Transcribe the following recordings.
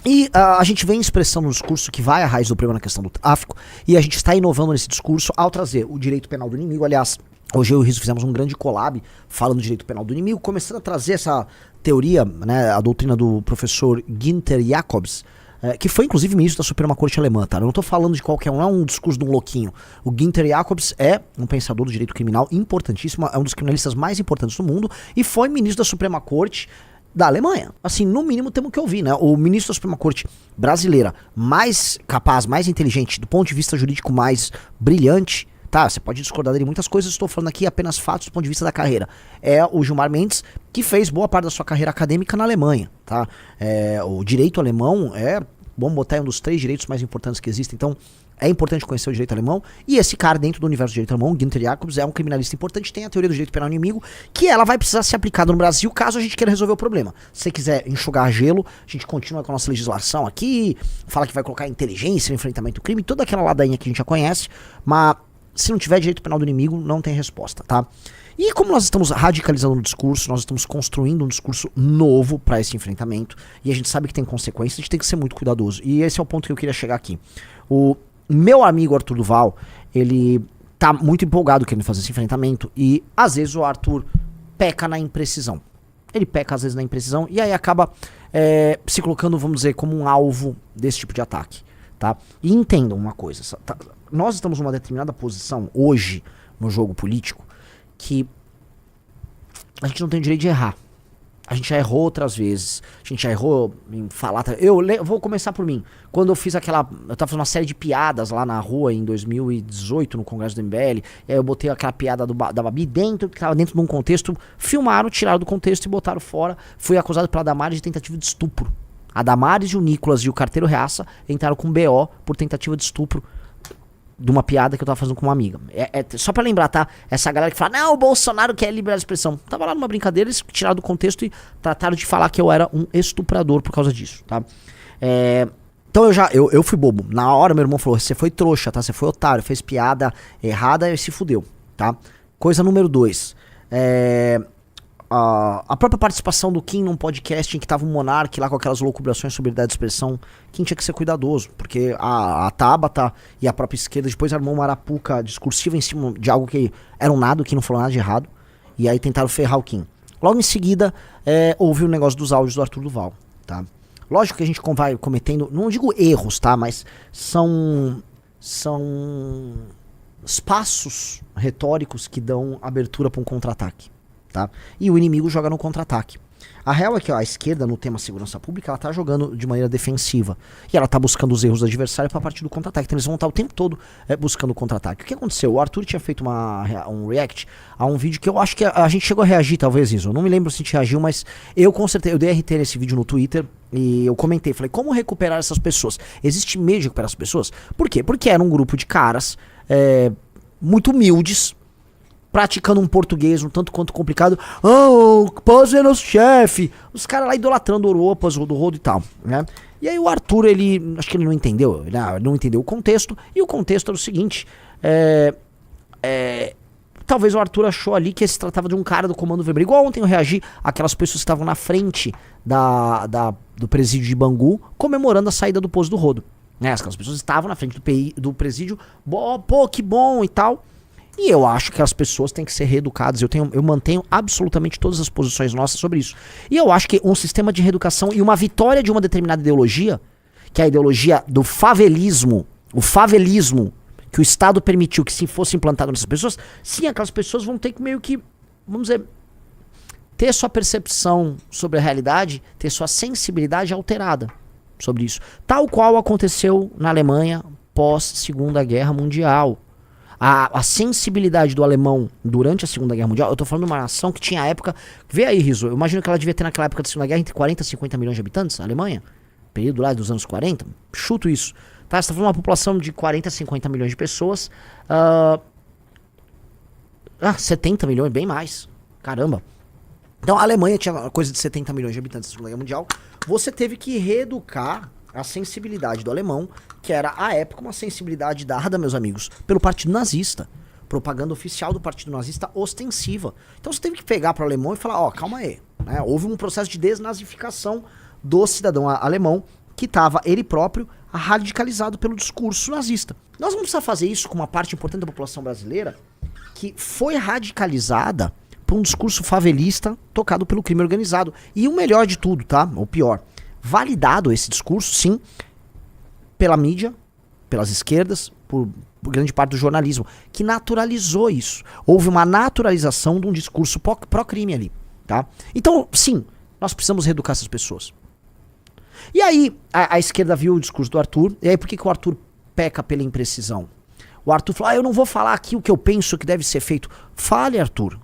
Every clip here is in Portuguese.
E a gente vem expressando um discurso que vai à raiz do problema na questão do tráfico, e a gente está inovando nesse discurso ao trazer o direito penal do inimigo. Aliás, hoje eu e o Rizzo fizemos um grande collab falando do direito penal do inimigo, começando a trazer essa teoria, né, a doutrina do professor Günther Jacobs, que foi inclusive ministro da Suprema Corte Alemã, tá? Eu não tô falando de qualquer um, não é um discurso de um louquinho. O Günther Jacobs é um pensador do direito criminal importantíssimo, é um dos criminalistas mais importantes do mundo, e foi ministro da Suprema Corte da Alemanha. Assim, no mínimo temos que ouvir, né? O ministro da Suprema Corte brasileira mais capaz, mais inteligente, do ponto de vista jurídico mais brilhante, tá? Você pode discordar dele em muitas coisas, estou falando aqui apenas fatos do ponto de vista da carreira. É o Gilmar Mendes, que fez boa parte da sua carreira acadêmica na Alemanha, tá? O direito alemão vamos botar, um dos 3 direitos mais importantes que existem, então é importante conhecer o direito alemão, e esse cara dentro do universo do direito alemão, Günther Jacobs, é um criminalista importante, tem a teoria do direito penal inimigo, que ela vai precisar ser aplicada no Brasil caso a gente queira resolver o problema. Se você quiser enxugar gelo, a gente continua com a nossa legislação aqui, fala que vai colocar inteligência no enfrentamento do crime, toda aquela ladainha que a gente já conhece, mas se não tiver direito penal do inimigo, não tem resposta, tá? E como nós estamos radicalizando o discurso, nós estamos construindo um discurso novo para esse enfrentamento, e a gente sabe que tem consequências, a gente tem que ser muito cuidadoso. E esse é o ponto que eu queria chegar aqui. O meu amigo Arthur Duval, ele tá muito empolgado querendo fazer esse enfrentamento, e às vezes o Arthur peca na imprecisão. Ele peca às vezes na imprecisão, e aí acaba se colocando, vamos dizer, como um alvo desse tipo de ataque, tá? E entendam uma coisa, tá? Nós estamos numa determinada posição hoje no jogo político que a gente não tem o direito de errar. A gente já errou outras vezes. A gente já errou em falar. Eu vou começar por mim. Quando eu fiz eu tava fazendo uma série de piadas lá na rua em 2018, no Congresso do MBL. E aí eu botei aquela piada da Babi que tava dentro de um contexto. Filmaram, tiraram do contexto e botaram fora. Fui acusado pela Damares de tentativa de estupro. A Damares e o Nicolas e o carteiro Reaça entraram com BO por tentativa de estupro de uma piada que eu tava fazendo com uma amiga. Só pra lembrar, tá? Essa galera que fala, não, o Bolsonaro quer liberar a expressão. Tava lá numa brincadeira, eles tiraram do contexto e trataram de falar que eu era um estuprador por causa disso, tá? Então eu fui bobo. Na hora meu irmão falou, você foi trouxa, tá? Você foi otário, fez piada errada e se fudeu, tá? Coisa número 2. A própria participação do Kim num podcast em que tava um monarca lá com aquelas loucubrações sobre liberdade de expressão, Kim tinha que ser cuidadoso, porque a Tabata e a própria esquerda depois armou uma arapuca discursiva em cima de algo que era um nada, o Kim não falou nada de errado, e aí tentaram ferrar o Kim. Logo em seguida, houve o negócio dos áudios do Arthur Duval, tá? Lógico que a gente vai cometendo, não digo erros, tá? Mas são espaços retóricos que dão abertura para um contra-ataque. Tá? E o inimigo joga no contra-ataque. A real é que a esquerda, no tema segurança pública, ela tá jogando de maneira defensiva. E ela tá buscando os erros do adversário pra partir do contra-ataque. Então eles vão estar o tempo todo buscando o contra-ataque. O que aconteceu? O Arthur tinha feito um react a um vídeo que eu acho que a gente chegou a reagir, talvez, isso. Eu não me lembro se a gente reagiu, mas eu com certeza, eu dei RT nesse vídeo no Twitter e eu comentei, falei, como recuperar essas pessoas? Existe meio de recuperar essas pessoas? Por quê? Porque era um grupo de caras muito humildes, praticando um português um tanto quanto complicado. O Puzzle é nosso chefe. Os caras lá idolatrando o Puzzle do Rodo e tal, né? E aí o Arthur, acho que ele não entendeu, não entendeu o contexto. E o contexto era o seguinte, talvez o Arthur achou ali que se tratava de um cara do Comando Vermelho. Igual ontem eu reagi àquelas pessoas que estavam na frente do presídio de Bangu, comemorando a saída do Puzzle do Rodo, né? Aquelas pessoas estavam na frente do presídio, pô, que bom e tal. E eu acho que as pessoas têm que ser reeducadas. Eu mantenho absolutamente todas as posições nossas sobre isso. E eu acho que um sistema de reeducação e uma vitória de uma determinada ideologia, que é a ideologia do favelismo, o favelismo que o Estado permitiu que se fosse implantado nessas pessoas, sim, aquelas pessoas vão ter que meio que, vamos dizer, ter sua percepção sobre a realidade, ter sua sensibilidade alterada sobre isso. Tal qual aconteceu na Alemanha pós Segunda Guerra Mundial. A sensibilidade do alemão durante a Segunda Guerra Mundial, eu tô falando de uma nação que tinha a época, vê aí, Rizzo, eu imagino que ela devia ter naquela época da Segunda Guerra entre 40 e 50 milhões de habitantes, a Alemanha, período lá dos anos 40, chuto isso, tá? Você tá falando de uma população de 40 a 50 milhões de pessoas, 70 milhões, bem mais, caramba. Então a Alemanha tinha coisa de 70 milhões de habitantes na Segunda Guerra Mundial, você teve que reeducar a sensibilidade do alemão, que era, à época, uma sensibilidade dada, meus amigos, pelo Partido Nazista. Propaganda oficial do Partido Nazista ostensiva. Então você teve que pegar para o alemão e falar, calma aí. Né? Houve um processo de desnazificação do cidadão alemão, que estava ele próprio radicalizado pelo discurso nazista. Nós vamos precisar fazer isso com uma parte importante da população brasileira que foi radicalizada por um discurso favelista tocado pelo crime organizado. E o melhor de tudo, tá? O pior. Validado esse discurso, sim, pela mídia, pelas esquerdas, por grande parte do jornalismo, que naturalizou isso. Houve uma naturalização de um discurso pró-crime ali, tá? Então, sim, nós precisamos reeducar essas pessoas. E aí, a esquerda viu o discurso do Arthur, e aí por que o Arthur peca pela imprecisão? O Arthur falou, eu não vou falar aqui o que eu penso que deve ser feito. Fale, Arthur.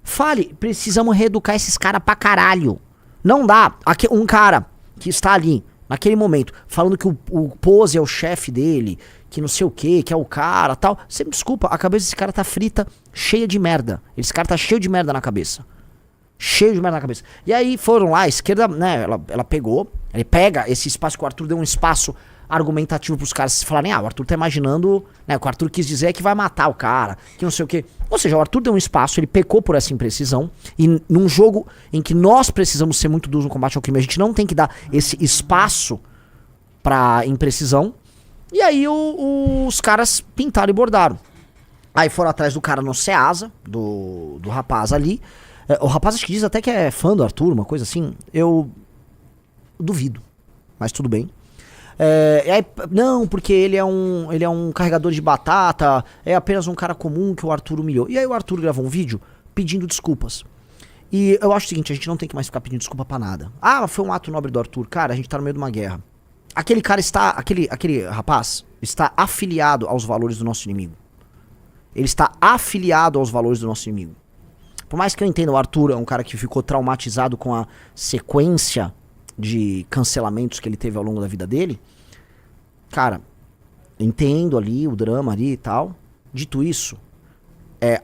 Fale, precisamos reeducar esses caras pra caralho. Não dá. Um cara que está ali, naquele momento, falando que o Pose é o chefe dele, que não sei o que é o cara, tal. Você me desculpa, a cabeça desse cara tá frita, cheia de merda. Esse cara tá cheio de merda na cabeça. Cheio de merda na cabeça. E aí foram lá, a esquerda, né, ela pegou, ele pega esse espaço que o Arthur deu um espaço argumentativo pros caras falarem, o Arthur tá imaginando, né, o que o Arthur quis dizer é que vai matar o cara, que não sei o que. Ou seja, o Arthur deu um espaço, ele pecou por essa imprecisão, e num jogo em que nós precisamos ser muito duros no combate ao crime, a gente não tem que dar esse espaço pra imprecisão, e aí os caras pintaram e bordaram. Aí foram atrás do cara no Ceasa, do rapaz ali, o rapaz acho que diz até que é fã do Arthur, uma coisa assim, eu duvido, mas tudo bem. Aí, não, porque ele é um carregador de batata, é apenas um cara comum que o Arthur humilhou. E aí o Arthur gravou um vídeo pedindo desculpas. E eu acho o seguinte, a gente não tem que mais ficar pedindo desculpa pra nada. Foi um ato nobre do Arthur. Cara, a gente tá no meio de uma guerra. Aquele cara aquele rapaz está afiliado aos valores do nosso inimigo. Ele está afiliado aos valores do nosso inimigo. Por mais que eu entenda, o Arthur é um cara que ficou traumatizado com a sequência de cancelamentos que ele teve ao longo da vida dele. Cara, entendo ali o drama ali e tal. Dito isso,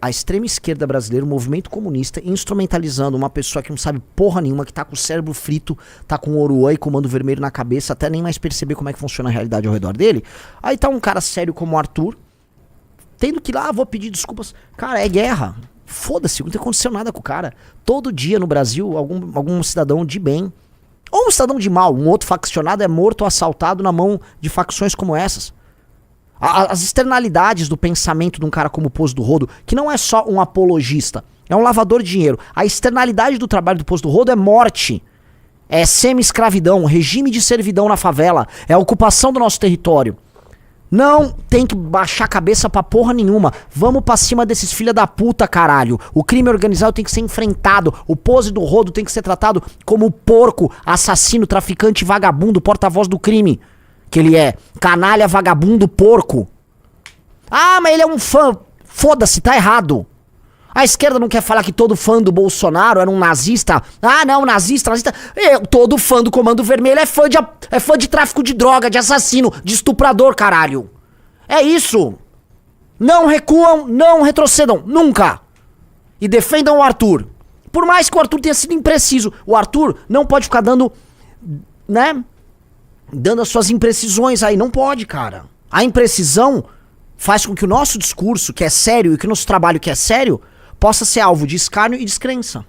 a extrema esquerda brasileira, o movimento comunista, instrumentalizando uma pessoa que não sabe porra nenhuma, que tá com o cérebro frito, tá com oruã e comando vermelho na cabeça, até nem mais perceber como é que funciona a realidade ao redor dele. Aí tá um cara sério como o Arthur, tendo que ir lá, vou pedir desculpas. Cara, é guerra. Foda-se, não tem aconteceu nada com o cara. Todo dia no Brasil, algum cidadão de bem, ou um cidadão de mal, um outro faccionado é morto ou assaltado na mão de facções como essas. As externalidades do pensamento de um cara como o Pose do Rodo, que não é só um apologista, é um lavador de dinheiro. A externalidade do trabalho do Pose do Rodo é morte, é semi-escravidão, regime de servidão na favela, é a ocupação do nosso território. Não tem que baixar a cabeça pra porra nenhuma. Vamos pra cima desses filha da puta, caralho. O crime organizado tem que ser enfrentado. O Pose do Rodo tem que ser tratado como porco, assassino, traficante, vagabundo, porta-voz do crime. Que ele é canalha, vagabundo, porco. Mas ele é um fã. Foda-se, tá errado. A esquerda não quer falar que todo fã do Bolsonaro era um nazista. Não, nazista. Todo fã do Comando Vermelho é fã de tráfico de droga, de assassino, de estuprador, caralho. É isso. Não recuam, não retrocedam, nunca. E defendam o Arthur. Por mais que o Arthur tenha sido impreciso, o Arthur não pode ficar dando, né, dando as suas imprecisões aí. Não pode, cara. A imprecisão faz com que o nosso discurso, que é sério, e que o nosso trabalho, que é sério, possa ser alvo de escárnio e descrença.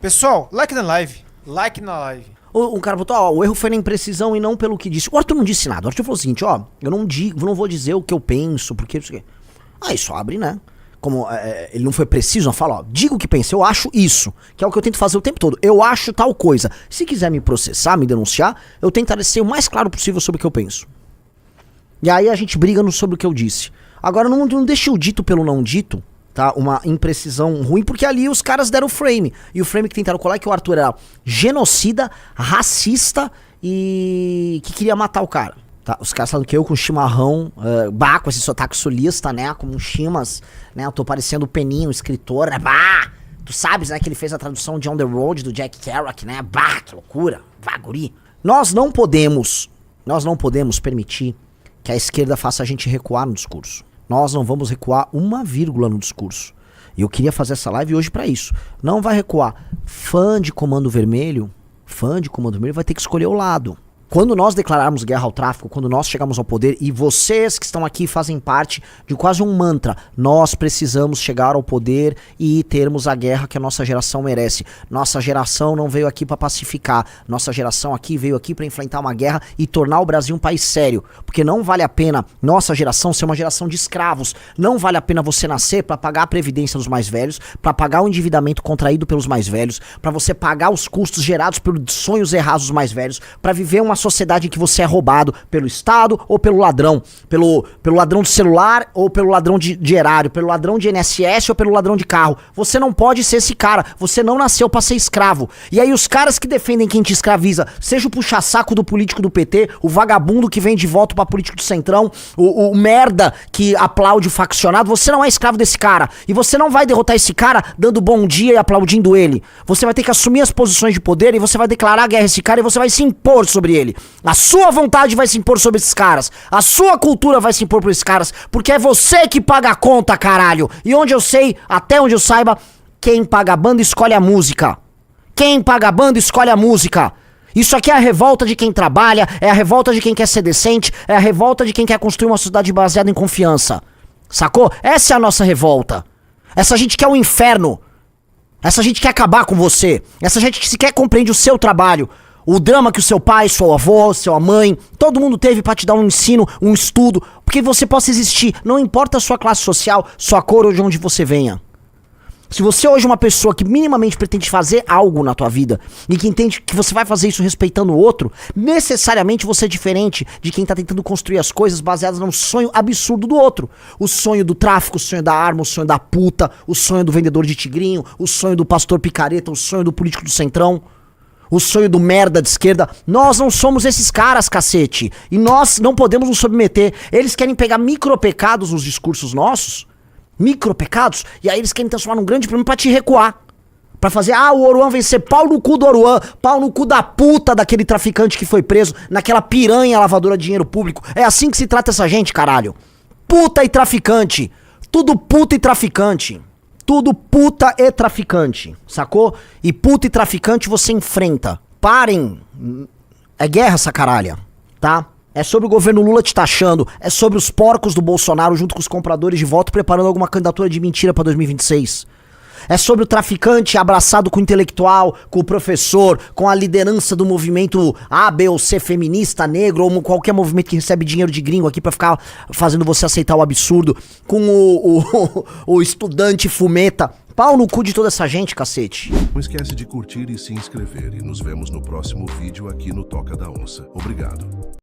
Pessoal, like na live. Like na live. Um cara botou, o erro foi na imprecisão e não pelo que disse. O Arthur não disse nada. O Arthur falou o seguinte, eu não vou dizer o que eu penso, porque isso aqui. Isso abre, né? Como ele não foi preciso, não fala, diga o que pensa, eu acho isso, que é o que eu tento fazer o tempo todo. Eu acho tal coisa. Se quiser me processar, me denunciar, eu tentarei ser o mais claro possível sobre o que eu penso. E aí a gente briga sobre o que eu disse. Agora não deixe o dito pelo não dito, tá? Uma imprecisão ruim, porque ali os caras deram o frame. E o frame que tentaram colar é que o Arthur era genocida, racista e que queria matar o cara. Tá? Os caras falam que eu com chimarrão, com esse sotaque sulista, né? Como um chimas, né? Eu tô parecendo o Peninho, o escritor, né? Tu sabes, né? Que ele fez a tradução de On The Road do Jack Kerouac, né? Que loucura, guri. Nós não podemos permitir que a esquerda faça a gente recuar no discurso. Nós não vamos recuar uma vírgula no discurso. E eu queria fazer essa live hoje pra isso. Não vai recuar. Fã de Comando Vermelho vai ter que escolher o lado. Quando nós declararmos guerra ao tráfico, quando nós chegarmos ao poder, e vocês que estão aqui fazem parte de quase um mantra, nós precisamos chegar ao poder e termos a guerra que a nossa geração merece. Nossa geração não veio aqui para pacificar, nossa geração aqui veio aqui para enfrentar uma guerra e tornar o Brasil um país sério, porque não vale a pena nossa geração ser uma geração de escravos, não vale a pena você nascer para pagar a previdência dos mais velhos, para pagar o endividamento contraído pelos mais velhos, para você pagar os custos gerados pelos sonhos errados dos mais velhos, para viver uma sociedade em que você é roubado pelo Estado ou pelo ladrão, pelo ladrão de celular ou pelo ladrão de erário, pelo ladrão de INSS ou pelo ladrão de carro. Você não pode ser esse cara, você não nasceu pra ser escravo. E aí os caras que defendem quem te escraviza, seja o puxa-saco do político do PT, o vagabundo que vem de volta pra político do Centrão, o merda que aplaude o faccionado, você não é escravo desse cara. E você não vai derrotar esse cara dando bom dia e aplaudindo ele. Você vai ter que assumir as posições de poder e você vai declarar guerra a esse cara e você vai se impor sobre ele. A sua vontade vai se impor sobre esses caras. A sua cultura vai se impor por esses caras. Porque é você que paga a conta, caralho. E onde eu sei, até onde eu saiba, quem paga a banda escolhe a música. Quem paga a banda escolhe a música. Isso aqui é a revolta de quem trabalha, é a revolta de quem quer ser decente, é a revolta de quem quer construir uma sociedade baseada em confiança. Sacou? Essa é a nossa revolta. Essa gente quer o inferno. Essa gente quer acabar com você. Essa gente que sequer compreende o seu trabalho. O drama que o seu pai, sua avó, sua mãe, todo mundo teve pra te dar um ensino, um estudo, porque você possa existir, não importa a sua classe social, sua cor ou de onde você venha. Se você hoje é uma pessoa que minimamente pretende fazer algo na tua vida e que entende que você vai fazer isso respeitando o outro, necessariamente você é diferente de quem tá tentando construir as coisas baseadas num sonho absurdo do outro. O sonho do tráfico, o sonho da arma, o sonho da puta, o sonho do vendedor de tigrinho, o sonho do pastor picareta, o sonho do político do Centrão. O sonho do merda de esquerda. Nós não somos esses caras, cacete. E nós não podemos nos submeter. Eles querem pegar micropecados nos discursos nossos. Micropecados. E aí eles querem transformar num grande problema pra te recuar. Pra fazer, o Oruan vencer. Pau no cu do Oruan. Pau no cu da puta daquele traficante que foi preso. Naquela piranha lavadora de dinheiro público. É assim que se trata essa gente, caralho. Puta e traficante. Tudo puta e traficante. Tudo puta e traficante, sacou? E puta e traficante você enfrenta. Parem. É guerra essa caralha, tá? É sobre o governo Lula te taxando. É sobre os porcos do Bolsonaro junto com os compradores de voto preparando alguma candidatura de mentira pra 2026. É sobre o traficante abraçado com o intelectual, com o professor, com a liderança do movimento A, B ou C feminista, negro, ou qualquer movimento que recebe dinheiro de gringo aqui pra ficar fazendo você aceitar o absurdo, com o estudante fumeta. Pau no cu de toda essa gente, cacete. Não esquece de curtir e se inscrever e nos vemos no próximo vídeo aqui no Toca da Onça. Obrigado.